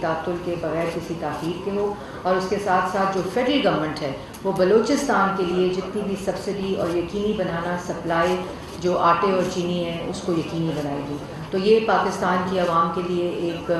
تعطل کے، بغیر کسی تاخیر کے ہو، اور اس کے ساتھ ساتھ جو فیڈرل گورنمنٹ ہے وہ بلوچستان کے لیے جتنی بھی سبسڈی اور یقینی بنانا سپلائی جو آٹے اور چینی ہے اس کو یقینی بنائے گی. تو یہ پاکستان کی عوام کے لیے ایک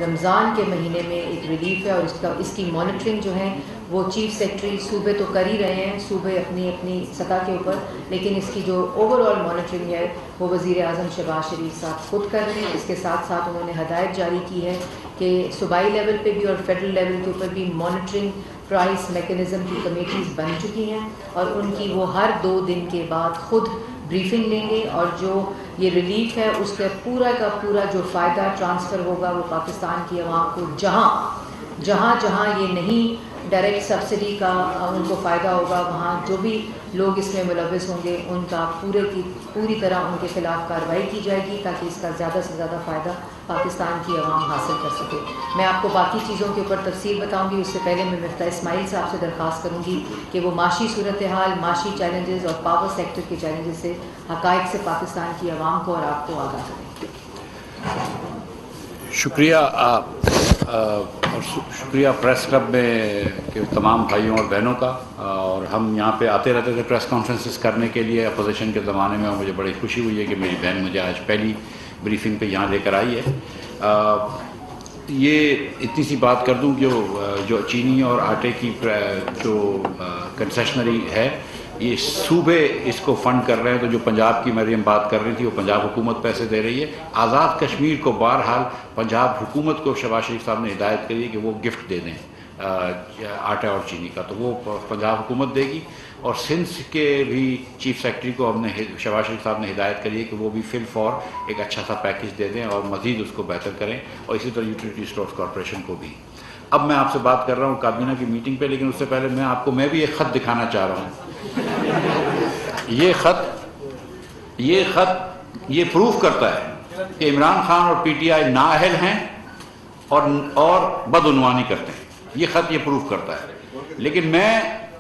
رمضان کے مہینے میں ایک ریلیف ہے، اور اس کی مانیٹرنگ جو ہے وہ چیف سیکرٹری صوبے تو کر ہی رہے ہیں، صوبے اپنی اپنی سطح کے اوپر، لیکن اس کی جو اوور آل مانیٹرنگ ہے وہ وزیر اعظم شہباز شریف صاحب خود کر رہے ہیں. اس کے ساتھ ساتھ انہوں نے ہدایت جاری کی ہے کہ صوبائی لیول پہ بھی اور فیڈرل لیول کے اوپر بھی مانیٹرنگ پرائس میکنزم کی کمیٹیز بن چکی ہیں، اور ان کی وہ ہر 2 دن کے بعد خود بریفنگ لیں گے، اور جو یہ ریلیف ہے اس کا پورا جو فائدہ ٹرانسفر ہوگا وہ پاکستان کی عوام کو جہاں یہ نہیں ڈائریکٹ سبسڈی کا ان کو فائدہ ہوگا، وہاں جو بھی لوگ اس میں ملوث ہوں گے ان کا پوری طرح ان کے خلاف کارروائی کی جائے گی تاکہ اس کا زیادہ سے زیادہ فائدہ پاکستان کی عوام حاصل کر سکے. میں آپ کو باقی چیزوں کے اوپر تفصیل بتاؤں گی، اس سے پہلے میں مفتاح اسماعیل صاحب سے درخواست کروں گی کہ وہ معاشی صورتحال، معاشی چیلنجز اور پاور سیکٹر کے چیلنجز سے حقائق سے پاکستان کی عوام کو اور آپ کو آگاہ کریں. شکریہ. اور شکریہ پریس کلب میں کے تمام بھائیوں اور بہنوں کا. اور ہم یہاں پہ آتے رہتے تھے پریس کانفرنسز کرنے کے لیے اپوزیشن کے زمانے میں، اور مجھے بڑی خوشی ہوئی ہے کہ میری بہن مجھے آج پہلی بریفنگ پہ یہاں لے کر آئی ہے. یہ اتنی سی بات کر دوں کہ جو چینی اور آٹے کی جو کنسیشنری ہے، یہ صوبے اس کو فنڈ کر رہے ہیں. تو جو پنجاب کی مریم بات کر رہی تھی وہ پنجاب حکومت پیسے دے رہی ہے. آزاد کشمیر کو بہرحال پنجاب حکومت کو شہباز شریف صاحب نے ہدایت کری ہے کہ وہ گفٹ دے دیں آٹا اور چینی کا، تو وہ پنجاب حکومت دے گی. اور سندھ کے بھی چیف سیکرٹری کو ہم نے شہباز شریف صاحب نے ہدایت کری ہے کہ وہ بھی فل فور ایک اچھا سا پیکج دے دیں اور مزید اس کو بہتر کریں، اور اسی طرح یوٹیلیٹی اسٹورس کارپوریشن کو بھی. اب میں آپ سے بات کر رہا ہوں کابینہ کی میٹنگ پہ، لیکن اس سے پہلے میں بھی ایک خط دکھانا چاہ رہا ہوں. یہ خط یہ پروف کرتا ہے کہ عمران خان اور پی ٹی آئی نااہل ہیں اور بدعنوانی کرتے ہیں. یہ خط یہ پروف کرتا ہے، لیکن میں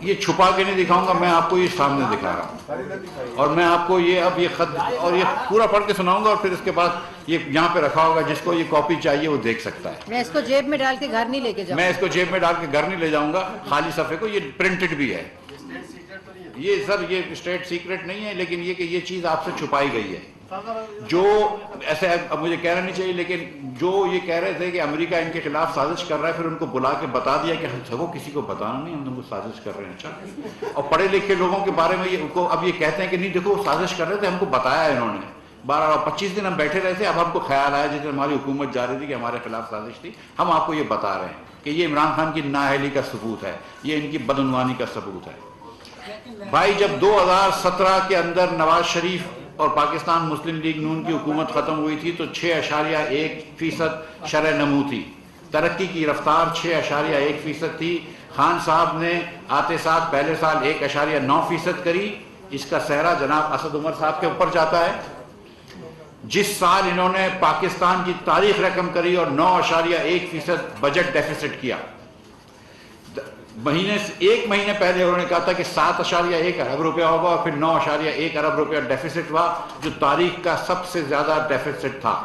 یہ چھپا کے نہیں دکھاؤں گا، میں آپ کو یہ سامنے دکھا رہا ہوں. اور میں آپ کو یہ خط اور یہ پورا پڑھ کے سناؤں گا، اور پھر اس کے بعد یہ یہاں پہ رکھا ہوگا، جس کو یہ کاپی چاہیے وہ دیکھ سکتا ہے. میں اس کو جیب میں ڈال کے گھر نہیں لے کے جاؤں گا. میں اس کو جیب میں ڈال کے گھر نہیں لے جاؤں گا. خالی صفحے کو یہ پرنٹڈ بھی ہے. یہ سر یہ اسٹیٹ سیکرٹ نہیں ہے، لیکن یہ کہ یہ چیز آپ سے چھپائی گئی ہے. جو ایسے اب مجھے کہنا نہیں چاہیے، لیکن جو یہ کہہ رہے تھے کہ امریکہ ان کے خلاف سازش کر رہا ہے، پھر ان کو بلا کے بتا دیا کہ سگو کسی کو بتانا نہیں، ہم ان کو سازش کر رہے ہیں. اچھا، اور پڑھے لکھے لوگوں کے بارے میں اب یہ کہتے ہیں کہ نہیں دیکھو سازش کر رہے تھے، ہم کو بتایا ہے انہوں نے. 25 دن ہم بیٹھے رہے تھے، اب ہم کو خیال آیا جس دن ہماری حکومت جا رہی تھی کہ ہمارے خلاف سازش تھی. ہم آپ کو یہ بتا رہے ہیں کہ یہ عمران خان کی نااہلی کا ثبوت ہے، یہ ان کی بدعنوانی کا ثبوت ہے. بھائی جب 2017 کے اندر نواز شریف اور پاکستان مسلم لیگ نون کی حکومت ختم ہوئی تھی تو 6.1% شرح نمو تھی. ترقی کی رفتار 6.1% تھی. خان صاحب نے آتے ساتھ پہلے سال 1.9% کری. اس کا سہرا جناب اسد عمر صاحب کے اوپر جاتا ہے. جس سال انہوں نے پاکستان کی تاریخ رقم کری اور 9.1% بجٹ ڈیفیسٹ کیا. ایک مہینے پہلے انہوں نے کہا تھا کہ 7.1 ارب روپیہ ہوگا، اور پھر 9.1 ارب روپیہ ڈیفیسٹ ہوا، جو تاریخ کا سب سے زیادہ ڈیفیسٹ تھا.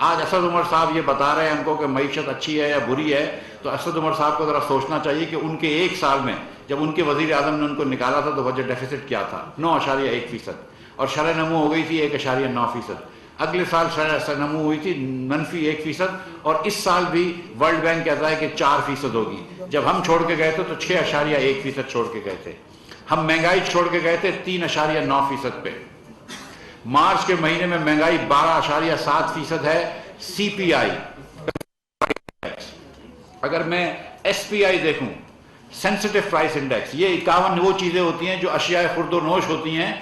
آج اسد عمر صاحب یہ بتا رہے ہیں ہم کو کہ معیشت اچھی ہے یا بری ہے، تو اسد عمر صاحب کو ذرا سوچنا چاہیے کہ ان کے ایک سال میں جب ان کے وزیر اعظم نے ان کو نکالا تھا تو بجٹ ڈیفیسٹ کیا تھا 9.1%، اور شرح نمو ہو گئی تھی 1.9%. اگلے سال شرح نمو ہوئی تھی -1%، اور اس سال بھی ورلڈ بینک کہتا ہے کہ 4% ہوگی. جب ہم چھوڑ کے گئے تھے تو 6.1% چھوڑ کے گئے تھے. ہم مہنگائی چھوڑ کے گئے تھے 3.9% پہ. مارچ کے مہینے میں مہنگائی 12.7% ہے. سی پی آئی، اگر میں ایس پی آئی دیکھوں، سینسٹیو پرائس انڈیکس، یہ 51 وہ چیزیں ہوتی ہیں جو اشیاء خرد و نوش ہوتی ہیں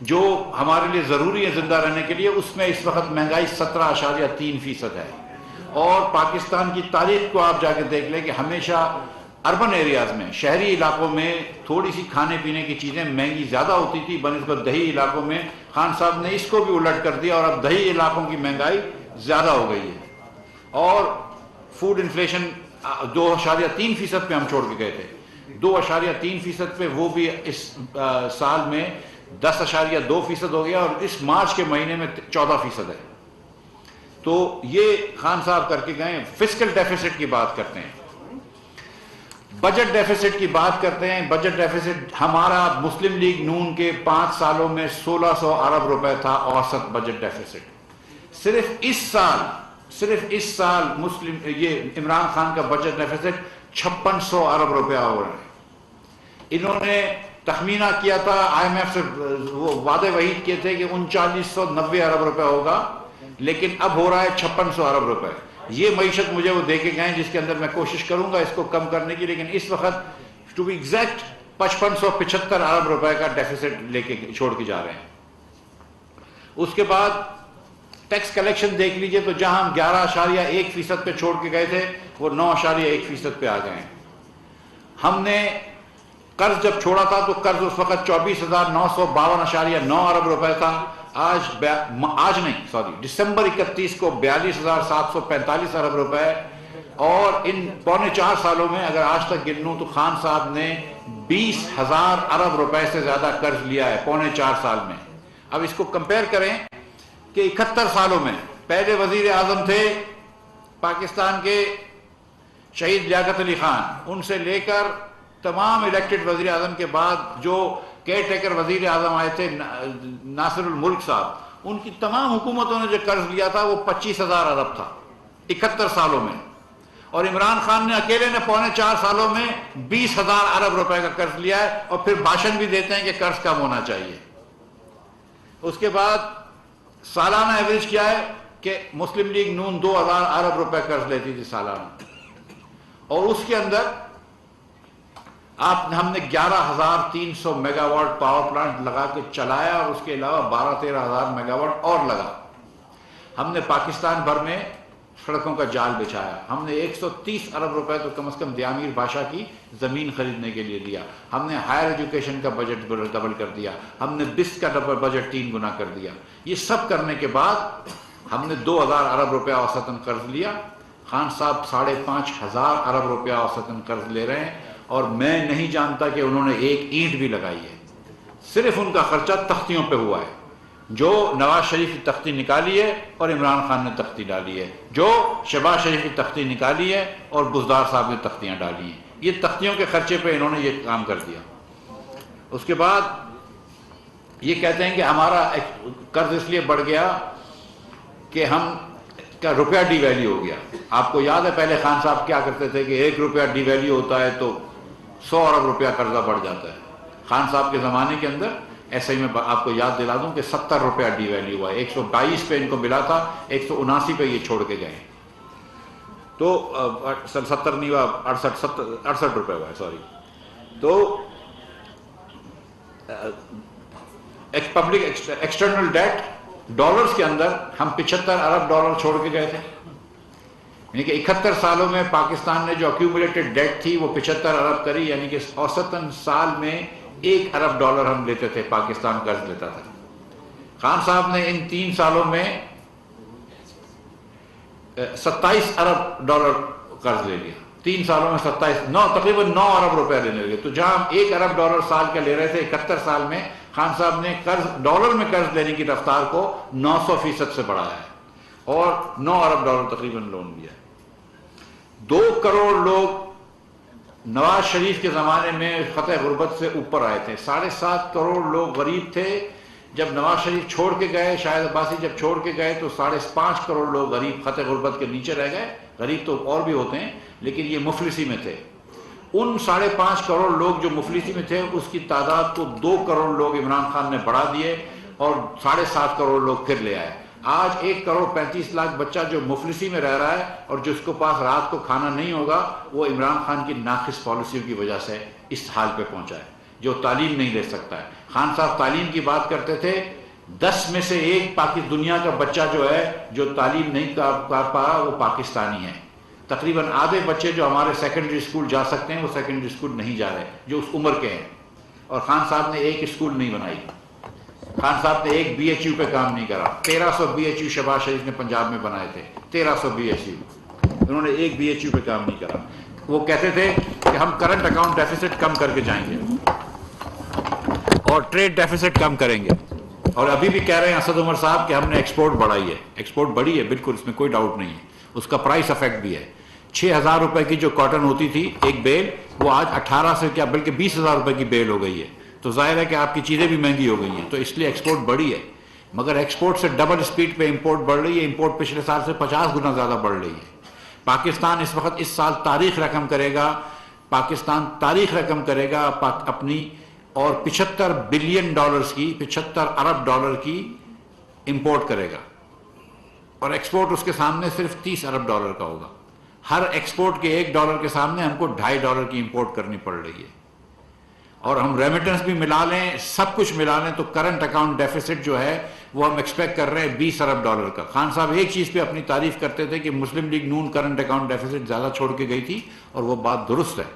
جو ہمارے لیے ضروری ہے زندہ رہنے کے لیے. اس میں اس وقت مہنگائی 17.3% ہے. اور پاکستان کی تاریخ کو آپ جا کے دیکھ لیں کہ ہمیشہ اربن ایریاز میں، شہری علاقوں میں تھوڑی سی کھانے پینے کی چیزیں مہنگی زیادہ ہوتی تھی بنسبت دیہی علاقوں میں. خان صاحب نے اس کو بھی الٹ کر دیا اور اب دیہی علاقوں کی مہنگائی زیادہ ہو گئی ہے. اور فوڈ انفلیشن 2.3% پہ ہم چھوڑ کے گئے تھے، 2.3% پہ وہ بھی اس سال میں 10.2% ہو گیا، اور اس مارچ کے مہینے میں 14% ہے. تو یہ خان صاحب کر کے گئے. فسکل ڈیفیسٹ کی بات کرتے ہیں, بجٹ ڈیفیسٹ کی بات کرتے ہیں. بجٹ ڈیفیسٹ ہمارا مسلم لیگ نون کے 5 سالوں میں 1600 ارب روپے تھا اوسط بجٹ ڈیفیسٹ. صرف اس سال مسلم یہ عمران خان کا بجٹ ڈیفیسٹ 5600 ارب روپیہ ہو رہا ہے. انہوں نے تخمینہ کیا تھا IMF سے, وہ وعدے وعید کیے تھے کہ 3990 ارب روپے ہوگا, لیکن اب ہو رہا ہے 5600 ارب روپے. یہ معیشت مجھے وہ دے کے گئے جس کے اندر میں کوشش کروں گا اس کو کم کرنے کی, لیکن اس وقت ٹو بی ایگزیکٹ 5575 ارب روپے کا ڈیفیسٹ لے کے چھوڑ کے جا رہے ہیں. اس کے بعد ٹیکس کلیکشن دیکھ لیجئے تو جہاں ہم 11.1% پہ چھوڑ کے گئے تھے وہ 9.1% پہ آ گئے ہیں. ہم نے قرض جب چھوڑا تھا تو قرض اس وقت 24,952.9 ارب روپے تھا. آج نہیں سوری دسمبر 31 کو 42,745 ارب روپے, اور ان 3.25 سالوں میں اگر آج تک گنوں تو خان صاحب نے 20,000 ارب روپے سے زیادہ قرض لیا ہے 3.25 سال میں. اب اس کو کمپیئر کریں کہ 71 سالوں میں پہلے وزیر اعظم تھے پاکستان کے شہید لیاقت علی خان, ان سے لے کر تمام الیکٹڈ وزیر اعظم کے بعد جو کیئر ٹیکر وزیر اعظم آئے تھے ناصر الملک صاحب, ان کی تمام حکومتوں نے جو قرض لیا تھا وہ 25,000 ارب تھا 71 سالوں میں, اور عمران خان نے اکیلے نے 3.25 سالوں میں 20,000 ارب روپے کا قرض لیا ہے, اور پھر بھاشن بھی دیتے ہیں کہ قرض کم ہونا چاہیے. اس کے بعد سالانہ ایوریج کیا ہے کہ مسلم لیگ نون 2,000 ارب روپے قرض لیتی تھی سالانہ, اور اس کے اندر ہم نے 11,300 میگا واٹ پاور پلانٹ لگا کے چلایا, اور اس کے علاوہ 12-13 ہزار میگا واٹ اور لگا. ہم نے پاکستان بھر میں سڑکوں کا جال بچھایا. ہم نے 130 ارب روپے تو کم از کم دیامیر بادشاہ کی زمین خریدنے کے لیے دیا. ہم نے ہائر ایجوکیشن کا بجٹ ڈبل کر دیا. ہم نے بس کا بجٹ 3 گنا کر دیا. یہ سب کرنے کے بعد ہم نے 2,000 ارب روپیہ اوسطاً قرض لیا. خان صاحب 5,500 ارب روپیہ اوسطاً قرض لے رہے ہیں, اور میں نہیں جانتا کہ انہوں نے ایک اینٹ بھی لگائی ہے. صرف ان کا خرچہ تختیوں پہ ہوا ہے, جو نواز شریف کی تختی نکالی ہے اور عمران خان نے تختی ڈالی ہے, جو شہباز شریف کی تختی نکالی ہے اور بزدار صاحب نے تختیاں ڈالی ہیں. یہ تختیوں کے خرچے پہ انہوں نے یہ کام کر دیا. اس کے بعد یہ کہتے ہیں کہ ہمارا قرض اس لیے بڑھ گیا کہ ہم کا روپیہ ڈی ویلیو ہو گیا. آپ کو یاد ہے پہلے خان صاحب کیا کرتے تھے کہ 1 روپیہ ڈی ویلیو ہوتا ہے تو 100 ارب روپیہ قرضہ بڑھ جاتا ہے. خان صاحب کے زمانے کے اندر ایسے ہی میں آپ کو یاد دلا دوں کہ 70 روپیہ ڈی ویلیو ہوا ہے. 122 پہ ان کو ملا تھا, 179 پہ یہ چھوڑ کے گئے. تو 70 نہیں ہوا, 68 روپے ہوا ہے سوری. تو پبلک ایکسٹرنل ڈیٹ ڈالرز کے اندر ہم 75 ارب ڈالر چھوڑ کے گئے تھے. یعنی کہ 71 سالوں میں پاکستان نے جو ایکیومولیٹڈ ڈیٹ تھی وہ 75 ارب کری, یعنی کہ اوسطاً سال میں 1 ارب ڈالر ہم لیتے تھے, پاکستان قرض لیتا تھا. خان صاحب نے ان 3 سالوں میں 27 ارب ڈالر قرض لے لیا. 3 سالوں میں تقریباً 9 ارب روپے لینے لگے. تو جہاں ہم 1 ارب ڈالر سال کا لے رہے تھے 71 سال میں, خان صاحب نے ڈالر میں قرض لینے کی رفتار کو 900% سے بڑھایا ہے, اور 9 ارب ڈالر تقریباً لون لیا ہے. 2 کروڑ لوگ نواز شریف کے زمانے میں فتح غربت سے اوپر آئے تھے. 7.5 کروڑ لوگ غریب تھے جب نواز شریف چھوڑ کے گئے. شاہد عباسی جب چھوڑ کے گئے تو 5.5 کروڑ لوگ غریب خطے غربت کے نیچے رہ گئے. غریب تو اور بھی ہوتے ہیں لیکن یہ مفلسی میں تھے. ان 5.5 کروڑ لوگ جو مفلسی میں تھے اس کی تعداد کو 2 کروڑ لوگ عمران خان نے بڑھا دیے, اور 7.5 کروڑ لوگ پھر لے آئے. آج 1 کروڑ 35 لاکھ بچہ جو مفلسی میں رہ رہا ہے اور جس کو پاس رات کو کھانا نہیں ہوگا, وہ عمران خان کی ناقص پالیسیوں کی وجہ سے اس حال پہ پہنچا ہے, جو تعلیم نہیں لے سکتا ہے. خان صاحب تعلیم کی بات کرتے تھے, 10 میں سے 1 دنیا کا بچہ جو ہے جو تعلیم نہیں کر پا رہا وہ پاکستانی ہے. تقریباً آدھے بچے جو ہمارے سیکنڈری اسکول جا سکتے ہیں وہ سیکنڈری اسکول نہیں جا رہے جو اس عمر کے ہیں, اور خان صاحب نے 1 اسکول نہیں بنائی. خان صاحب نے 1 BHU پہ کام نہیں کرا. 1300 BHU شہباز شریف نے پنجاب میں بنائے تھے, 1300 BHU. انہوں نے 1 BHU پہ کام نہیں کرا. وہ کہتے تھے کہ ہم کرنٹ اکاؤنٹ ڈیفیسٹ کم کر کے جائیں گے اور ٹریڈ ڈیفیسٹ کم کریں گے. اور ابھی بھی کہہ رہے ہیں اسد عمر صاحب کہ ہم نے ایکسپورٹ بڑھائی ہے. ایکسپورٹ بڑھی ہے بالکل, اس میں کوئی ڈاؤٹ نہیں ہے. اس کا پرائس افیکٹ بھی ہے. 6,000 روپے کی جو کاٹن ہوتی تھی ایک بیل, وہ آج 18 سے کیا بلکہ 20,000 روپے کی بیل ہو گئی ہے. تو ظاہر ہے کہ آپ کی چیزیں بھی مہنگی ہو گئی ہیں, تو اس لیے ایکسپورٹ بڑھی ہے. مگر ایکسپورٹ سے ڈبل سپیڈ پہ امپورٹ بڑھ رہی ہے. امپورٹ پچھلے سال سے 50 گنا زیادہ بڑھ رہی ہے. پاکستان اس وقت اس سال تاریخ رقم کرے گا, پاکستان تاریخ رقم کرے گا اپنی, اور 75 بلین ڈالرز کی, 75 ارب ڈالر کی امپورٹ کرے گا, اور ایکسپورٹ اس کے سامنے صرف 30 ارب ڈالر کا ہوگا. ہر ایکسپورٹ کے $1 کے سامنے ہم کو $2.5 کی امپورٹ کرنی پڑ رہی ہے. اور ہم ریمیٹنس بھی ملا لیں, سب کچھ ملا لیں, تو کرنٹ اکاؤنٹ ڈیفیسٹ جو ہے وہ ہم ایکسپیکٹ کر رہے ہیں $20 ارب کا. خان صاحب ایک چیز پہ اپنی تعریف کرتے تھے کہ مسلم لیگ نون کرنٹ اکاؤنٹ ڈیفیسٹ زیادہ چھوڑ کے گئی تھی, اور وہ بات درست ہے.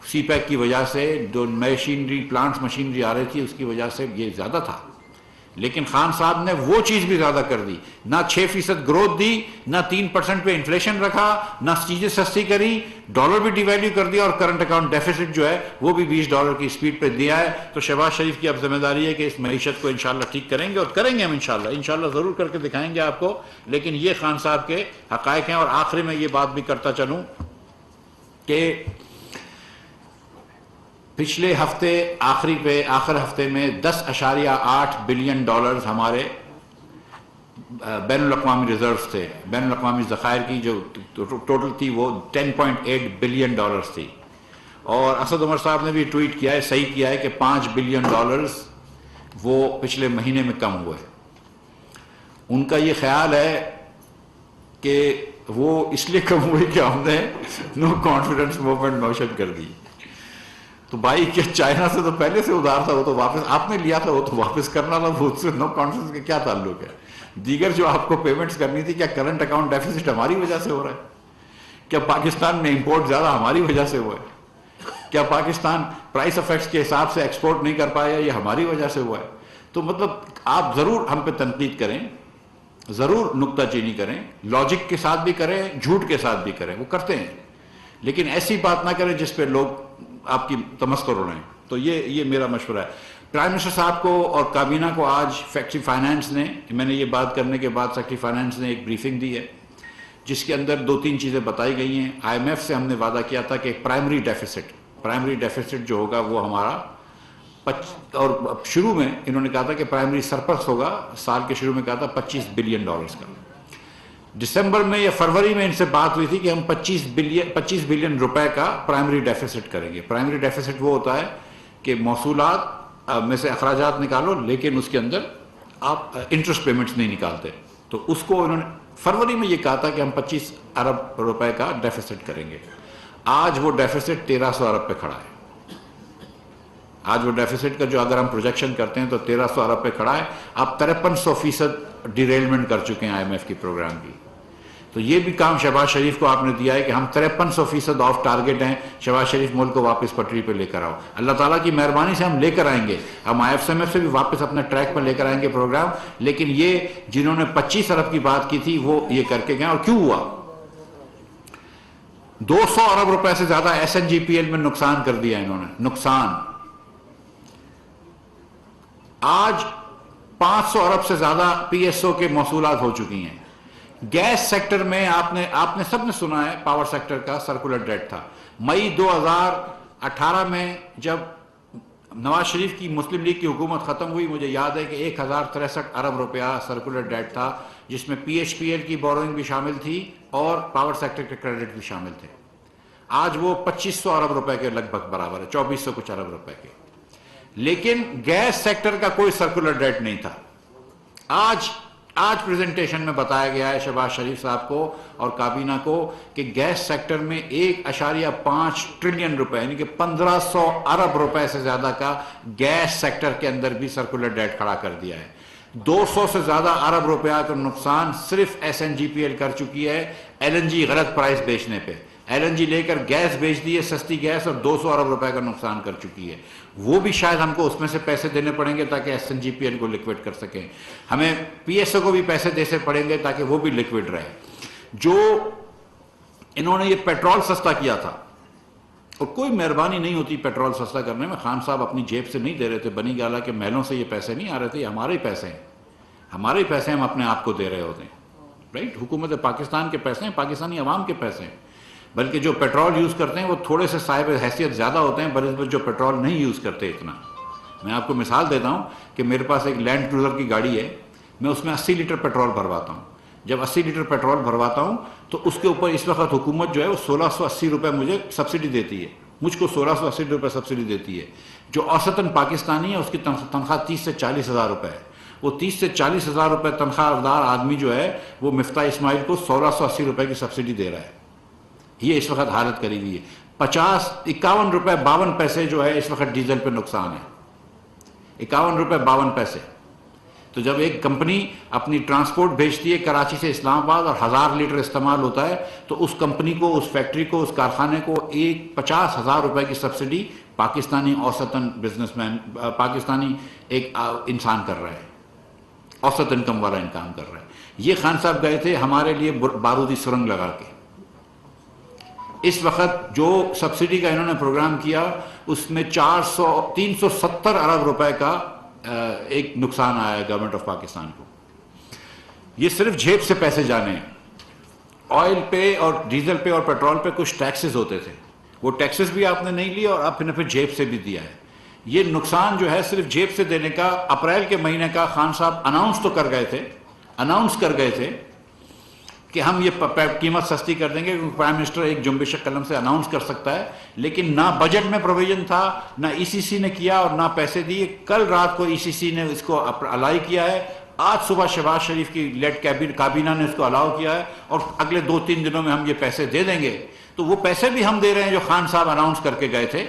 سی پیک کی وجہ سے جو مشینری پلانٹس مشینری آ رہی تھی اس کی وجہ سے یہ زیادہ تھا. لیکن خان صاحب نے وہ چیز بھی زیادہ کر دی, نہ 6% گروتھ دی, نہ 3% پہ انفلیشن رکھا, نہ چیزیں سستی کری, ڈالر بھی ڈی ویلیو کر دیا, اور کرنٹ اکاؤنٹ ڈیفیسٹ جو ہے وہ بھی $20 کی سپیڈ پہ دیا ہے. تو شہباز شریف کی اب ذمہ داری ہے کہ اس معیشت کو انشاءاللہ ٹھیک کریں گے, اور کریں گے ہم انشاءاللہ ضرور کر کے دکھائیں گے آپ کو. لیکن یہ خان صاحب کے حقائق ہیں. اور آخری میں یہ بات بھی کرتا چلوں کہ پچھلے ہفتے آخر ہفتے میں $10.8 بلین ہمارے بین الاقوامی ریزروز تھے. بین الاقوامی ذخائر کی جو ٹوٹل تھی وہ $10.8 بلین تھی. اور اسد عمر صاحب نے بھی ٹویٹ کیا ہے, صحیح کیا ہے, کہ $5 بلین وہ پچھلے مہینے میں کم ہوئے. ان کا یہ خیال ہے کہ وہ اس لیے کم ہوئے کہ ہم نے نو کانفیڈنس موومنٹ موشن کر دی. تو بھائی کہ چائنا سے تو پہلے سے ادھار تھا, وہ تو واپس آپ نے لیا تھا, وہ تو واپس کرنا تھا, وہ سے نو کانفیڈنس کا کیا تعلق ہے. دیگر جو آپ کو پیمنٹس کرنی تھی, کیا کرنٹ اکاؤنٹ ڈیفیسٹ ہماری وجہ سے ہو رہا ہے؟ کیا پاکستان میں امپورٹ زیادہ ہماری وجہ سے ہوا ہے؟ کیا پاکستان پرائس افیکٹس کے حساب سے ایکسپورٹ نہیں کر پایا, یہ ہماری وجہ سے ہوا ہے؟ تو مطلب آپ ضرور ہم پہ تنقید کریں, ضرور نکتہ چینی کریں, لاجک کے ساتھ بھی کریں, جھوٹ کے ساتھ بھی کریں, وہ کرتے ہیں, لیکن ایسی بات نہ کریں جس پہ لوگ آپ کی تمسخر ہو رہے ہیں. تو یہ میرا مشورہ ہے. پرائم منسٹر صاحب کو اور کابینہ کو آج سیکریٹری فائنانس نے, میں نے یہ بات کرنے کے بعد سیکریٹری فائنانس نے ایک بریفنگ دی ہے جس کے اندر 2-3 چیزیں بتائی گئی ہیں. IMF سے ہم نے وعدہ کیا تھا کہ پرائمری ڈیفیسٹ جو ہوگا وہ ہمارا, اور شروع میں انہوں نے کہا تھا کہ پرائمری سرپلس ہوگا, سال کے شروع میں کہا تھا $25 بلین کا. دسمبر میں یا فروری میں ان سے بات ہوئی تھی کہ ہم 25 بلین روپے کا پرائمری ڈیفیسٹ کریں گے. پرائمری ڈیفیسٹ وہ ہوتا ہے کہ موصولات میں سے اخراجات نکالو, لیکن اس کے اندر آپ انٹرسٹ پیمنٹس نہیں نکالتے. تو اس کو انہوں نے فروری میں یہ کہا تھا کہ ہم 25 ارب روپے کا ڈیفیسٹ کریں گے. آج وہ ڈیفیسٹ 1300 ارب پہ کھڑا ہے. آج وہ ڈیفیسٹ کا جو اگر ہم پروجیکشن کرتے ہیں تو 1300 ارب پہ کھڑا ہے. آپ 53% ڈیریلمنٹ کر چکے ہیں IMF کی پروگرام کی. تو یہ بھی کام شہباز شریف کو آپ نے دیا ہے کہ ہم 53% آف ٹارگٹ ہیں. شہباز شریف ملک کو واپس پٹری پہ لے کر آؤ. اللہ تعالیٰ کی مہربانی سے ہم لے کر آئیں گے, ہم IFMF سے بھی واپس اپنے ٹریک پر لے کر آئیں گے پروگرام. لیکن یہ جنہوں نے 25 ارب کی بات کی تھی وہ یہ کر کے گئے. اور کیوں ہوا؟ 200 ارب روپے سے زیادہ SNGPL میں نقصان کر دیا انہوں نے, نقصان. آج 500 ارب سے زیادہ PSO کے موصولات ہو چکی ہیں. گیس سیکٹر میں آپ نے سب نے سنا ہے, پاور سیکٹر کا سرکولر ڈیٹ تھا. مئی 2018 میں جب نواز شریف کی مسلم لیگ کی حکومت ختم ہوئی, مجھے یاد ہے کہ 1063 ارب روپیہ سرکولر ڈیٹ تھا, جس میں PHPL کی بوروئنگ بھی شامل تھی اور پاور سیکٹر کے کریڈٹ بھی شامل تھے. آج وہ 2500 ارب روپے کے لگ بھگ برابر ہے, 2400 کچھ ارب روپے کے. لیکن گیس سیکٹر کا کوئی سرکولر ڈیٹ نہیں تھا. آج پریزنٹیشن میں بتایا گیا ہے شہباز شریف صاحب کو اور کابینہ کو کہ گیس سیکٹر میں 1.5 ٹریلین روپے یعنی کہ 1500 ارب روپے سے زیادہ کا گیس سیکٹر کے اندر بھی سرکولر ڈیٹ کھڑا کر دیا ہے. 200 سے زیادہ ارب روپیہ کا نقصان صرف SNGPL کر چکی ہے LNG غلط پرائس بیچنے پہ. LNG لے کر گیس بیچ دی ہے, سستی گیس, اور 200 ارب روپے کا نقصان کر چکی ہے. وہ بھی شاید ہم کو اس میں سے پیسے دینے پڑیں گے تاکہ SNGPL کو لیکوڈ کر سکیں. ہمیں PSO کو بھی پیسے دینے پڑیں گے تاکہ وہ بھی لیکوڈ رہے. جو انہوں نے یہ پیٹرول سستا کیا تھا, اور کوئی مہربانی نہیں ہوتی پیٹرول سستا کرنے میں. خان صاحب اپنی جیب سے نہیں دے رہے تھے، بنی گالہ کے محلوں سے یہ پیسے نہیں آ رہے تھے، یہ ہمارے ہی پیسے ہیں، ہمارے ہی پیسے ہم اپنے آپ کو دے رہے ہوتے ہیں. رائٹ، حکومت پاکستان کے پیسے ہیں، پاکستانی عوام کے پیسے ہیں. بلکہ جو پیٹرول یوز کرتے ہیں وہ تھوڑے سے صاحب حیثیت زیادہ ہوتے ہیں بنسبت جو پیٹرول نہیں یوز کرتے اتنا. میں آپ کو مثال دیتا ہوں کہ میرے پاس ایک لینڈ کروزر کی گاڑی ہے، میں اس میں 80 لیٹر پیٹرول بھرواتا ہوں. جب 80 لیٹر پیٹرول بھرواتا ہوں تو اس کے اوپر اس وقت حکومت جو ہے وہ 1680 روپے مجھے سبسڈی دیتی ہے. مجھ کو 1680 روپے سبسڈی دیتی ہے. جو اوسطاً پاکستانی ہے اس کی تنخواہ 30 سے 40 ہزار روپے ہے. وہ 30 سے 40 ہزار روپے تنخواہ دار آدمی جو ہے وہ مفتاح اسماعیل کو 1680 روپے کی سبسڈی دے رہا ہے. یہ اس وقت حالت کری ہوئی ہے. 51 روپے 52 پیسے جو ہے اس وقت ڈیزل پہ نقصان ہے. 51 روپے 52 پیسے. تو جب ایک کمپنی اپنی ٹرانسپورٹ بھیجتی ہے کراچی سے اسلام آباد اور 1000 لیٹر استعمال ہوتا ہے تو اس کمپنی کو، اس فیکٹری کو، اس کارخانے کو 50,000 روپے کی سبسڈی پاکستانی اوسطاً بزنس مین، پاکستانی ایک انسان کر رہا ہے، اوسط انکم والا انکام کر رہا ہے. یہ خان صاحب گئے تھے ہمارے لیے بارودی سرنگ لگا کے. اس وقت جو سبسڈی کا انہوں نے پروگرام کیا اس میں 370 ارب روپے کا ایک نقصان آیا ہے گورنمنٹ آف پاکستان کو. یہ صرف جیب سے پیسے جانے ہیں. آئل پہ اور ڈیزل پہ اور پیٹرول پہ کچھ ٹیکسز ہوتے تھے، وہ ٹیکسز بھی آپ نے نہیں لیے اور آپ نے پھر جیب سے بھی دیا ہے. یہ نقصان جو ہے صرف جیب سے دینے کا اپریل کے مہینے کا خان صاحب اناؤنس تو کر گئے تھے کہ ہم یہ قیمت سستی کر دیں گے، کیونکہ پرائم منسٹر ایک جنبش قلم سے اناؤنس کر سکتا ہے. لیکن نہ بجٹ میں پروویژن تھا، نہ ای سی سی نے کیا اور نہ پیسے دیے. کل رات کو ای سی سی نے اس کو الائی کیا ہے، آج صبح شہباز شریف کی لیڈ کابینہ نے اس کو الاؤ کیا ہے اور اگلے 2-3 دنوں میں ہم یہ پیسے دے دیں گے. تو وہ پیسے بھی ہم دے رہے ہیں جو خان صاحب اناؤنس کر کے گئے تھے.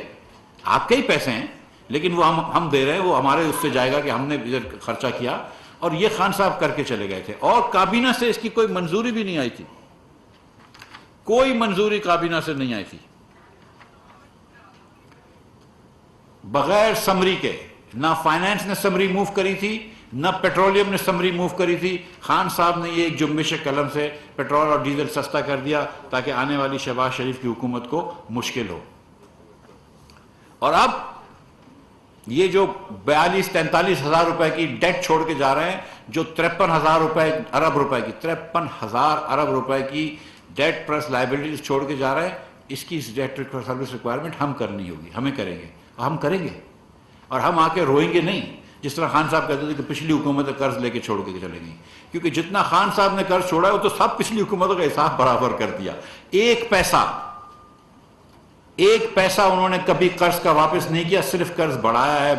آپ کے ہی پیسے ہیں لیکن وہ ہم دے رہے ہیں، وہ ہمارے اس سے جائے گا کہ ہم نے ادھر خرچہ کیا. اور یہ خان صاحب کر کے چلے گئے تھے اور کابینہ سے اس کی کوئی منظوری بھی نہیں آئی تھی. کوئی منظوری کابینہ سے نہیں آئی تھی. بغیر سمری کے نہ فائنانس نے سمری موو کری تھی، نہ پیٹرولیم نے سمری موو کری تھی. خان صاحب نے یہ ایک جنبش قلم سے پیٹرول اور ڈیزل سستا کر دیا تاکہ آنے والی شہباز شریف کی حکومت کو مشکل ہو. اور اب یہ جو 42-43 ہزار روپے کی ڈیٹ چھوڑ کے جا رہے ہیں، جو 53,000 ارب روپے کی ڈیٹ پلس لائبلٹیز چھوڑ کے جا رہے ہیں، اس کی ڈیٹ سروس ریکوائرمنٹ ہم کرنی ہوگی، ہمیں کریں گے اور ہم کریں گے. اور ہم آ کے روئیں گے نہیں جس طرح خان صاحب کہتے تھے کہ پچھلی حکومتیں قرض لے کے چھوڑ کے چلے گئی. کیونکہ جتنا خان صاحب نے قرض چھوڑا ہے وہ تو سب پچھلی حکومتوں کا حساب برابر کر دیا. ایک پیسہ انہوں نے کبھی قرض کا واپس نہیں کیا، صرف قرض بڑھایا ہے.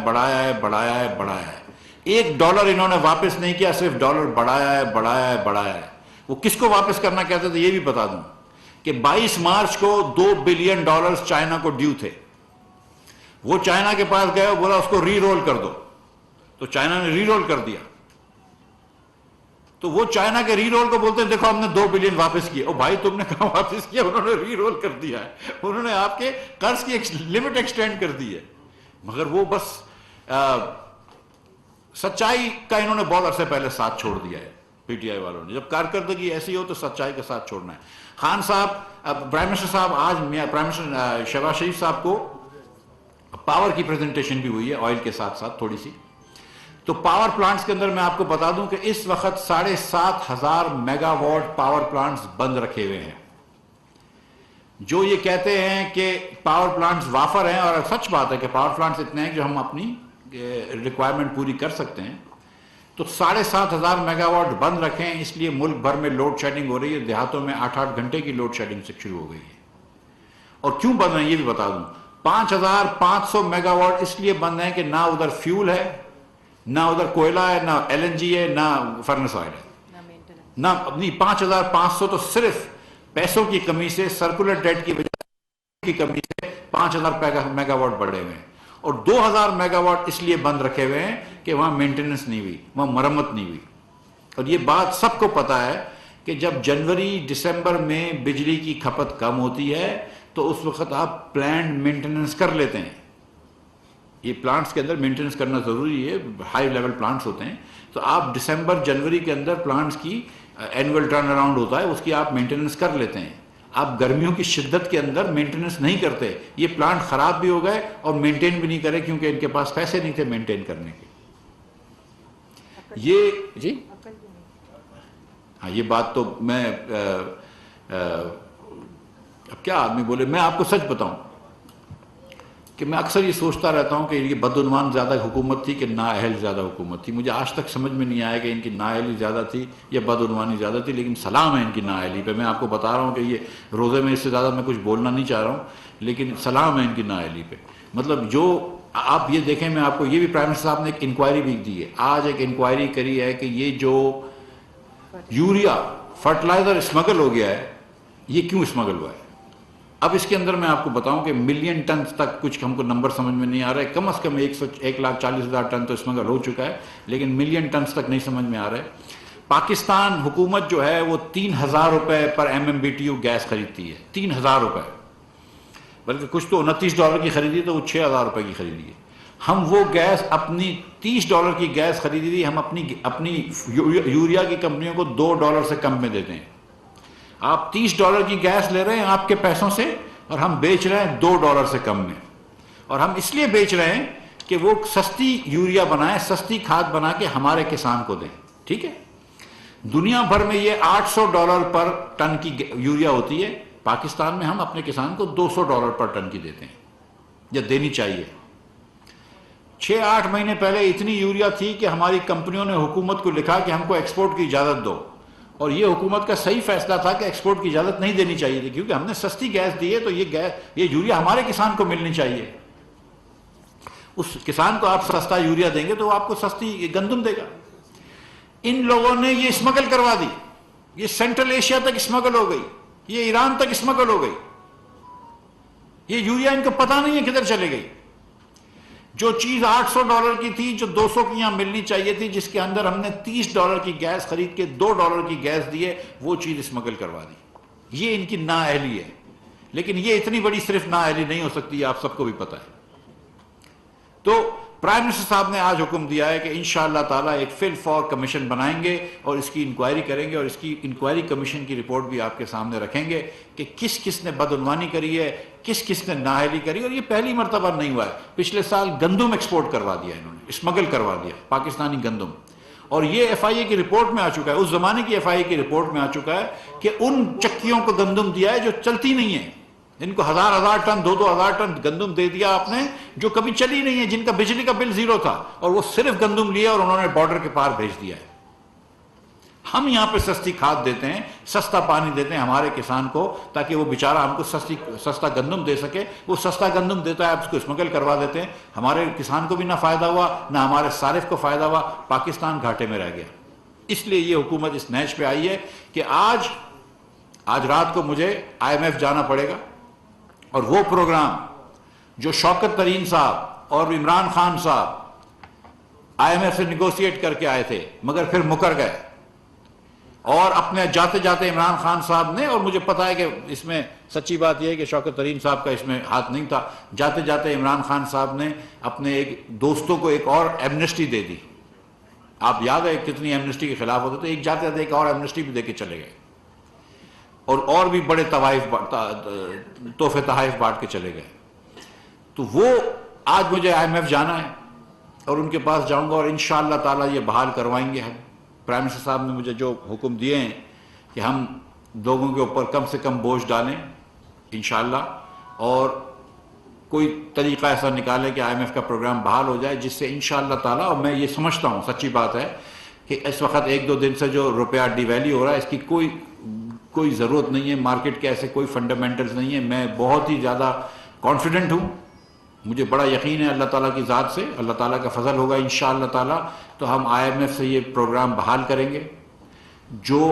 $1 انہوں نے واپس نہیں کیا، صرف ڈالر بڑھایا ہے. وہ کس کو واپس کرنا کہتے تھے یہ بھی بتا دوں کہ 22 مارچ کو $2 بلین چائنا کو ڈیو تھے. وہ چائنا کے پاس گئے اور بولا اس کو ری رول کر دو، تو چائنا نے ری رول کر دیا. تو وہ چائنا کے ری رول کو بولتے ہیں دیکھو ہم نے $2 بلین واپس کیے. او بھائی تم نے کہاں واپس کیا؟ انہوں نے ری رول کر دیا ہے، انہوں نے آپ کے قرض کی لمٹ ایکسٹینڈ کر دی ہے. مگر وہ بس سچائی کا انہوں نے بہت عرصے پہلے ساتھ چھوڑ دیا ہے پی ٹی آئی والوں نے. جب کارکردگی ایسی ہو تو سچائی کے ساتھ چھوڑنا ہے. خان صاحب، پرائم منسٹر صاحب، آج پرائم منسٹر شہباز شریف صاحب کو پاور کی پریزنٹیشن بھی ہوئی ہے آئل کے ساتھ ساتھ تھوڑی سی. تو پاور پلانٹس کے اندر میں آپ کو بتا دوں کہ اس وقت 7,500 میگا واٹ پاور پلانٹس بند رکھے ہوئے ہیں. جو یہ کہتے ہیں کہ پاور پلانٹس وافر ہیں، اور سچ بات ہے کہ پاور پلانٹس اتنے ہیں کہ ہم اپنی ریکوائرمنٹ پوری کر سکتے ہیں. تو 7,500 میگا واٹ بند رکھیں، اس لیے ملک بھر میں لوڈ شیڈنگ ہو رہی ہے. دیہاتوں میں 8-8 گھنٹے کی لوڈ شیڈنگ سے شروع ہو گئی ہے. اور کیوں بند ہیں یہ بھی بتا دوں. 5,500 میگا واٹ اس لیے بند ہیں کہ نہ ادھر فیول ہے، نہ ادھر کوئلہ ہے، نہ LNG ہے، نہ فرنس آئل ہے، نہ اپنی 5,500 تو صرف پیسوں کی کمی سے، سرکولر ڈیٹ کی وجہ کی کمی سے 5,000 میگا واٹ بڑھے ہوئے ہیں. اور 2,000 میگا واٹ اس لیے بند رکھے ہوئے ہیں کہ وہاں مینٹیننس نہیں ہوئی، وہاں مرمت نہیں ہوئی. اور یہ بات سب کو پتا ہے کہ جب جنوری دسمبر میں بجلی کی کھپت کم ہوتی ہے تو اس وقت آپ پلانٹ مینٹیننس کر لیتے ہیں. یہ پلانٹس کے اندر مینٹیننس کرنا ضروری ہے، ہائی لیول پلانٹس ہوتے ہیں. تو آپ دسمبر جنوری کے اندر پلانٹس کی اینول ٹرن اراؤنڈ ہوتا ہے، اس کی آپ مینٹیننس کر لیتے ہیں. آپ گرمیوں کی شدت کے اندر مینٹیننس نہیں کرتے. یہ پلانٹ خراب بھی ہو گئے اور مینٹین بھی نہیں کرے کیونکہ ان کے پاس پیسے نہیں تھے مینٹین کرنے کے. یہ جی ہاں یہ بات تو میں اب کیا آدمی بولے. میں آپ کو سچ بتاؤں کہ میں اکثر یہ سوچتا رہتا ہوں کہ یہ بدعنوان زیادہ حکومت تھی کہ نااہل زیادہ حکومت تھی. مجھے آج تک سمجھ میں نہیں آیا کہ ان کی نااہلی زیادہ تھی یا بدعنوانی زیادہ تھی, لیکن سلام ہے ان کی نااہلی پہ. میں آپ کو بتا رہا ہوں کہ یہ روزے میں اس سے زیادہ میں کچھ بولنا نہیں چاہ رہا ہوں, لیکن سلام ہے ان کی نااہلی پہ. مطلب جو آپ یہ دیکھیں, میں آپ کو یہ بھی پرائم منسٹر صاحب نے ایک انکوائری بھی دی ہے. آج ایک انکوائری کری ہے کہ یہ جو یوریا فرٹیلائزر اسمگل ہو گیا ہے, یہ کیوں اسمگل ہوا ہے. اب اس کے اندر میں آپ کو بتاؤں کہ ملین ٹن تک کچھ ہم کو نمبر سمجھ میں نہیں آ رہا ہے. کم از کم 1,40,000 ٹن تو اسمگل ہو چکا ہے, لیکن ملین ٹنز تک نہیں سمجھ میں آ رہا ہے. پاکستان حکومت جو ہے وہ 3,000 روپے پر MMBTU گیس خریدتی ہے. 3,000 روپے, بلکہ کچھ تو $29 کی خریدی تو وہ 6,000 روپے کی خریدی ہے. ہم وہ گیس اپنی $30 کی گیس خریدی تھی, ہم اپنی یوریا کی کمپنیوں کو $2 سے کم میں دیتے ہیں. آپ $30 کی گیس لے رہے ہیں آپ کے پیسوں سے, اور ہم بیچ رہے ہیں $2 سے کم میں. اور ہم اس لیے بیچ رہے ہیں کہ وہ سستی یوریا بنائیں, سستی کھاد بنا کے ہمارے کسان کو دیں. ٹھیک ہے, دنیا بھر میں یہ $800 پر ٹن کی یوریا ہوتی ہے. پاکستان میں ہم اپنے کسان کو $200 پر ٹن کی دیتے ہیں, یا دینی چاہیے. 6-8 مہینے پہلے اتنی یوریا تھی کہ ہماری کمپنیوں نے حکومت کو لکھا کہ ہم کو ایکسپورٹ کی اجازت دو, اور یہ حکومت کا صحیح فیصلہ تھا کہ ایکسپورٹ کی اجازت نہیں دینی چاہیے تھی, کیونکہ ہم نے سستی گیس دی ہے تو یہ یوریا ہمارے کسان کو ملنی چاہیے. اس کسان کو آپ سستا یوریا دیں گے تو وہ آپ کو سستی گندم دے گا. ان لوگوں نے یہ اسمگل کروا دی, یہ سینٹرل ایشیا تک اسمگل ہو گئی, یہ ایران تک اسمگل ہو گئی. یہ یوریا ان کو پتہ نہیں ہے کدھر چلے گئی. جو چیز $800 کی تھی, جو 200 کی یہاں ملنی چاہیے تھی, جس کے اندر ہم نے $30 کی گیس خرید کے $2 کی گیس دیے, وہ چیز اسمگل کروا دی. یہ ان کی نااہلی ہے. لیکن یہ اتنی بڑی صرف نااہلی نہیں ہو سکتی, آپ سب کو بھی پتہ ہے. تو پرائم منسٹر صاحب نے آج حکم دیا ہے کہ انشاءاللہ تعالیٰ ایک فل فور کمیشن بنائیں گے اور اس کی انکوائری کریں گے, اور اس کی انکوائری کمیشن کی رپورٹ بھی آپ کے سامنے رکھیں گے کہ کس کس نے بدعنوانی کری ہے, کس کس نے نااہلی کری. اور یہ پہلی مرتبہ نہیں ہوا ہے. پچھلے سال گندم ایکسپورٹ کروا دیا انہوں نے, اسمگل کروا دیا پاکستانی گندم, اور یہ FIA کی رپورٹ میں آ چکا ہے, اس زمانے کی FIA کی رپورٹ میں آ چکا ہے کہ ان چکیوں کو گندم دیا ہے جو چلتی نہیں ہے, جن کو 1,000 ٹن 2,000 ٹن گندم دے دیا آپ نے, جو کبھی چلی نہیں ہے, جن کا بجلی کا بل 0 تھا, اور وہ صرف گندم لیا اور انہوں نے بارڈر کے پار بھیج دیا ہے. ہم یہاں پہ سستی کھاد دیتے ہیں, سستا پانی دیتے ہیں ہمارے کسان کو, تاکہ وہ بیچارہ ہم کو سستا گندم دے سکے. وہ سستا گندم دیتا ہے, آپ اس کو اسمگل کروا دیتے ہیں. ہمارے کسان کو بھی نہ فائدہ ہوا, نہ ہمارے صارف کو فائدہ ہوا, پاکستان گھاٹے میں رہ گیا. اس لیے یہ حکومت اس نیچ پہ آئی ہے کہ آج رات کو مجھے IMF جانا پڑے گا, اور وہ پروگرام جو شوکت ترین صاحب اور عمران خان صاحب IMF سے نیگوشیٹ کر کے آئے تھے مگر پھر مکر گئے, اور اپنے جاتے جاتے عمران خان صاحب نے, اور مجھے پتا ہے کہ اس میں سچی بات یہ ہے کہ شوکت ترین صاحب کا اس میں ہاتھ نہیں تھا, جاتے جاتے عمران خان صاحب نے اپنے ایک دوستوں کو ایک اور ایمنسٹی دے دی. آپ یاد ہے کتنی ایمنسٹی کے خلاف ہوتے تھے, ایک جاتے جاتے ایک اور ایمنسٹی بھی دے کے چلے گئے, اور بھی بڑے تحفے تحائف بانٹ کے چلے گئے. تو وہ آج مجھے IMF جانا ہے اور ان کے پاس جاؤں گا, اور انشاءاللہ تعالیٰ یہ بحال کروائیں گے. ہم پرائم منسٹر صاحب نے مجھے جو حکم دیے ہیں کہ ہم لوگوں کے اوپر کم سے کم بوجھ ڈالیں انشاءاللہ, اور کوئی طریقہ ایسا نکالیں کہ IMF کا پروگرام بحال ہو جائے, جس سے انشاءاللہ تعالیٰ, اور میں یہ سمجھتا ہوں سچی بات ہے کہ اس وقت 1-2 دن سے جو روپیہ ڈی ویلیو ہو رہا ہے, اس کی کوئی ضرورت نہیں ہے. مارکیٹ کے ایسے کوئی فنڈامنٹلز نہیں ہے. میں بہت ہی زیادہ کانفیڈنٹ ہوں, مجھے بڑا یقین ہے اللہ تعالیٰ کی ذات سے, اللہ تعالیٰ کا فضل ہوگا انشاءاللہ تعالیٰ. تو ہم IMF سے یہ پروگرام بحال کریں گے. جو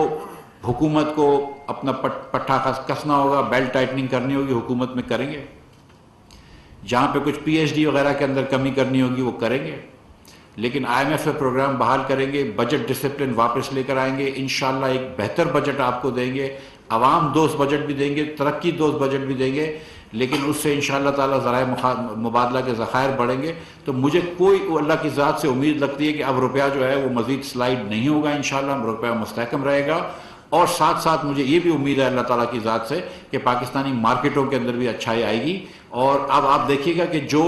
حکومت کو اپنا پٹھا کسنا ہوگا, بیلٹ ٹائٹننگ کرنی ہوگی, حکومت میں کریں گے. جہاں پہ کچھ PhD وغیرہ کے اندر کمی کرنی ہوگی وہ کریں گے, لیکن IMF سے پروگرام بحال کریں گے. بجٹ ڈسپلن واپس لے کر آئیں گے انشاءاللہ. ایک بہتر بجٹ آپ کو دیں گے, عوام دوست بجٹ بھی دیں گے, ترقی دوست بجٹ بھی دیں گے, لیکن اس سے انشاءاللہ تعالیٰ ذرائع مبادلہ کے ذخائر بڑھیں گے. تو مجھے اللہ کی ذات سے امید لگتی ہے کہ اب روپیہ جو ہے وہ مزید سلائڈ نہیں ہوگا انشاءاللہ, روپیہ مستحکم رہے گا, اور ساتھ ساتھ مجھے یہ بھی امید ہے اللہ تعالیٰ کی ذات سے کہ پاکستانی مارکیٹوں کے اندر بھی اچھائی آئے گی. اور اب آپ دیکھیے گا کہ جو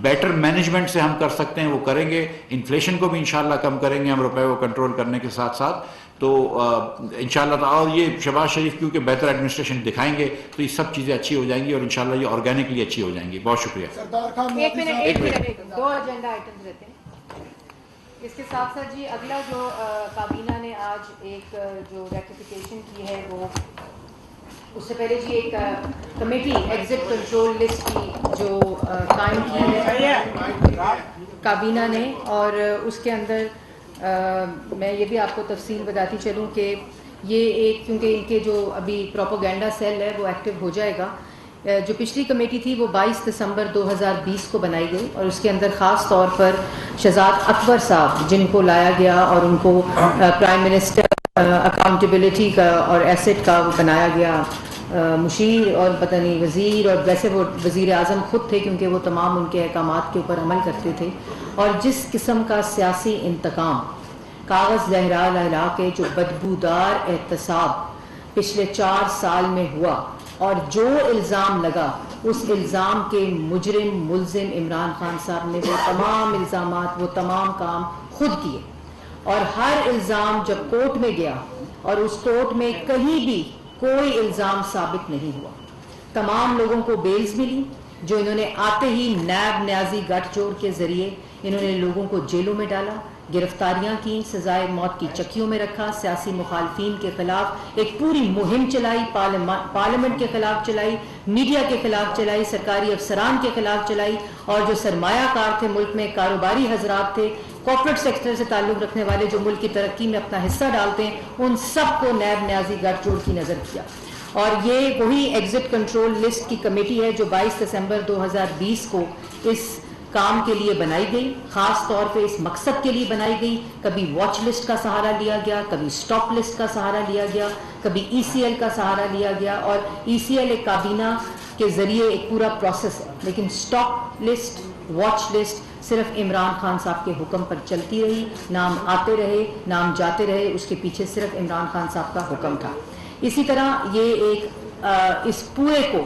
بیٹر مینجمنٹ سے ہم کر سکتے ہیں وہ کریں گے. انفلیشن کو بھی انشاءاللہ کم کریں گے ہم روپے کو کنٹرول کرنے کے ساتھ ساتھ. تو انشاءاللہ تعالیٰ اور یہ شہباز شریف کیونکہ بہتر ایڈمنسٹریشن دکھائیں گے تو یہ سب چیزیں اچھی ہو جائیں گی اور انشاءاللہ یہ آرگینکلی اچھی ہو جائیں گی. بہت شکریہ. ایک منٹ 2 ایجنڈا آئٹمز رہتے ہیں. اس کے ساتھ ساتھ جی اگلا جو کابینہ نے آج ایک جو ریٹیفیکیشن کی ہے وہ اس سے پہلے جی ایک کمیٹی ایگزٹ کنٹرول لسٹ کی جو قائم کی ہے کابینہ نے, اور اس کے اندر میں یہ بھی آپ کو تفصیل بتاتی چلوں کہ یہ ایک کیونکہ ان کے جو ابھی پروپیگنڈا سیل ہے وہ ایکٹیو ہو جائے گا. جو پچھلی کمیٹی تھی وہ 22 دسمبر 2020 کو بنائی گئی اور اس کے اندر خاص طور پر شہزاد اکبر صاحب جن کو لایا گیا اور ان کو پرائم منسٹر اکاؤنٹیبلٹی کا اور ایسٹ کا بنایا گیا مشیر اور پتہ نہیں وزیر, اور ویسے وہ وزیر اعظم خود تھے کیونکہ وہ تمام ان کے احکامات کے اوپر عمل کرتے تھے. اور جس قسم کا سیاسی انتقام کاغذ لہرا لہرا کے جو بدبودار احتساب پچھلے 4 سال میں ہوا اور جو الزام لگا اس الزام کے مجرم ملزم عمران خان صاحب نے وہ تمام الزامات وہ تمام کام خود کیے. اور ہر الزام جب کورٹ میں گیا اور اس کورٹ میں کہیں بھی کوئی الزام ثابت نہیں ہوا. تمام لوگوں کو بیلز ملی جو انہوں نے آتے ہی نیب نیازی گٹھ جوڑ کے ذریعے انہوں نے لوگوں کو جیلوں میں ڈالا, گرفتاریاں کی, سزائے موت کی چکیوں میں رکھا, سیاسی مخالفین کے خلاف ایک پوری مہم چلائی, پارلیمنٹ کے خلاف چلائی, میڈیا کے خلاف چلائی, سرکاری افسران کے خلاف چلائی, اور جو سرمایہ کار تھے ملک میں, کاروباری حضرات تھے, کارپوریٹ سیکٹر سے تعلق رکھنے والے جو ملک کی ترقی میں اپنا حصہ ڈالتے ہیں, ان سب کو نیب نیازی گٹھ جوڑ کی نظر کیا. اور یہ وہی ایگزٹ کنٹرول لسٹ کی کمیٹی ہے جو 22 دسمبر 2020 کو اس کام کے لیے بنائی گئی, خاص طور پہ اس مقصد کے لیے بنائی گئی. کبھی واچ لسٹ کا سہارا لیا گیا, کبھی سٹاپ لسٹ کا سہارا لیا گیا, کبھی ECL کا سہارا لیا گیا. اور ECL ایک کابینہ کے ذریعے ایک پورا پروسیس ہے, لیکن سٹاپ لسٹ واچ لسٹ صرف عمران خان صاحب کے حکم پر چلتی رہی. نام آتے رہے, نام جاتے رہے, اس کے پیچھے صرف عمران خان صاحب کا حکم تھا. اسی طرح یہ ایک اس پورے کو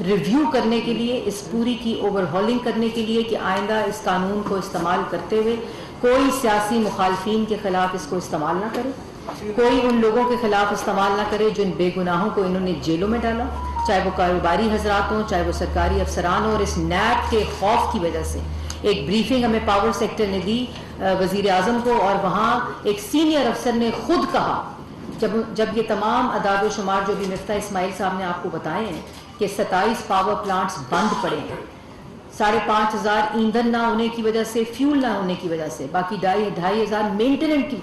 ریویو کرنے کے لیے, اس پوری کی اوور ہالنگ کرنے کے لیے کہ آئندہ اس قانون کو استعمال کرتے ہوئے کوئی سیاسی مخالفین کے خلاف اس کو استعمال نہ کرے, کوئی ان لوگوں کے خلاف استعمال نہ کرے جن بے گناہوں کو انہوں نے جیلوں میں ڈالا, چاہے وہ کاروباری حضرات ہوں, چاہے وہ سرکاری افسران ہوں. اور اس نیب کے خوف کی وجہ سے ایک بریفنگ ہمیں پاور سیکٹر نے دی وزیر اعظم کو, اور وہاں ایک سینئر افسر نے خود کہا جب یہ تمام اعداد و شمار جو بھی مفتاح اسماعیل صاحب نے آپ کو بتائے ہیں کہ 27 پاور پلانٹس بند پڑے ہیں, 5,500 ایندھن نہ ہونے کی وجہ سے, فیول نہ ہونے کی وجہ سے, باقی 2,500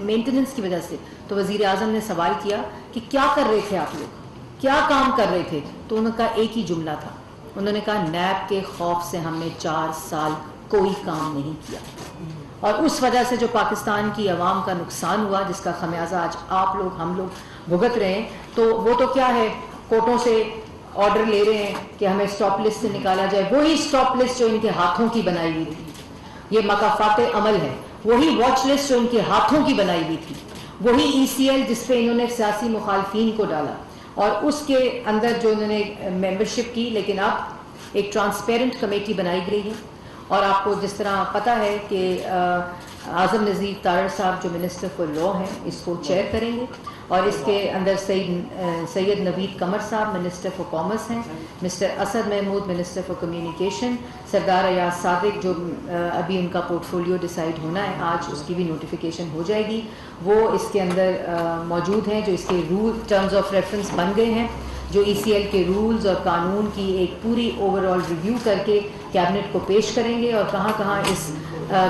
مینٹیننس کی وجہ سے, تو وزیر اعظم نے سوال کیا کہ کیا کر رہے تھے آپ لوگ, کیا کام کر رہے تھے؟ تو انہوں نے کہا ایک ہی جملہ تھا, انہوں نے کہا نیب کے خوف سے ہم نے 4 سال کوئی کام نہیں کیا. اور اس وجہ سے جو پاکستان کی عوام کا نقصان ہوا, جس کا خمیازہ آج آپ لوگ ہم لوگ بھگت رہے ہیں, تو وہ تو کیا ہے, کورٹوں سے آرڈر لے رہے ہیں کہ ہمیں سٹاپ لسٹ سے نکالا جائے. وہی سٹاپ لسٹ جو ان کے ہاتھوں کی بنائی ہوئی تھی, یہ مقافات عمل ہے. وہی واچ لسٹ جو ان کے ہاتھوں کی بنائی ہوئی تھی, وہی ECL جس پہ انہوں نے سیاسی مخالفین کو ڈالا, اور اس کے اندر جو انہوں نے ممبرشپ کی. لیکن اب ایک ٹرانسپیرنٹ کمیٹی بنائی گئی ہے, اور آپ کو جس طرح پتہ ہے کہ اعظم نذیر طاہر صاحب جو منسٹر فار لا ہیں اس کو چیئر کریں گے, اور اس کے اندر سید نوید قمر صاحب منسٹر فار کامرس ہیں, mister Asad Mahmood minister for communication, Sardar Ayaz صادق جو ابھی ان کا پورٹ فولیو ڈیسائیڈ ہونا ہے, آج اس کی بھی نوٹیفیکیشن ہو جائے گی, وہ اس کے اندر موجود ہیں, جو اس کے رول ٹرمز آف ریفرنس بن گئے ہیں, جو ECL کے رولز اور قانون کی ایک پوری اوور آل ریویو کر کے کیبنٹ کو پیش کریں گے, اور کہاں کہاں اس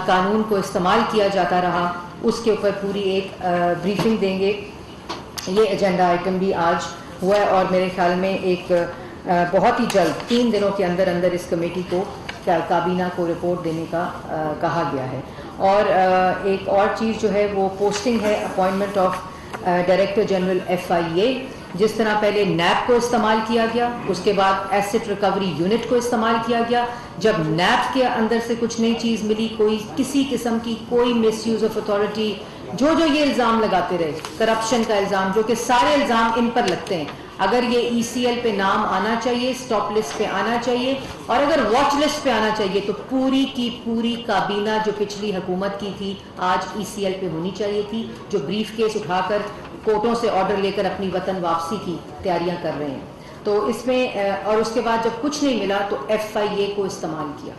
قانون کو استعمال کیا جاتا رہا اس کے اوپر پوری ایک بریفنگ دیں گے. یہ ایجنڈا آئٹم بھی آج ہوا ہے, اور میرے خیال میں ایک بہت ہی جلد 3 دنوں کے اندر اندر اس کمیٹی کو کابینہ کو رپورٹ دینے کا کہا گیا ہے. اور ایک اور چیز جو ہے وہ پوسٹنگ ہے, appointment of director general FIA. جس طرح پہلے نیب کو استعمال کیا گیا, اس کے بعد ایسٹ ریکوری یونٹ کو استعمال کیا گیا. جب نیب کے اندر سے کچھ نئی چیز ملی, کوئی کسی قسم کی کوئی مس یوز آف اتھارٹی, جو یہ الزام لگاتے رہے، کرپشن کا الزام، جو کہ سارے الزام ان پر لگتے ہیں، اگر یہ ای سی ایل پہ نام آنا چاہیے، سٹاپ لسٹ پہ آنا چاہیے، اور اگر واچ لسٹ پہ آنا چاہیے تو پوری کی پوری کابینہ جو پچھلی حکومت کی تھی آج ای سی ایل پہ ہونی چاہیے تھی، جو بریف کیس اٹھا کر کورٹوں سے آرڈر لے کر اپنی وطن واپسی کی تیاریاں کر رہے ہیں۔ تو اس میں اور اس کے بعد جب کچھ نہیں ملا تو ایف آئی اے کو استعمال کیا۔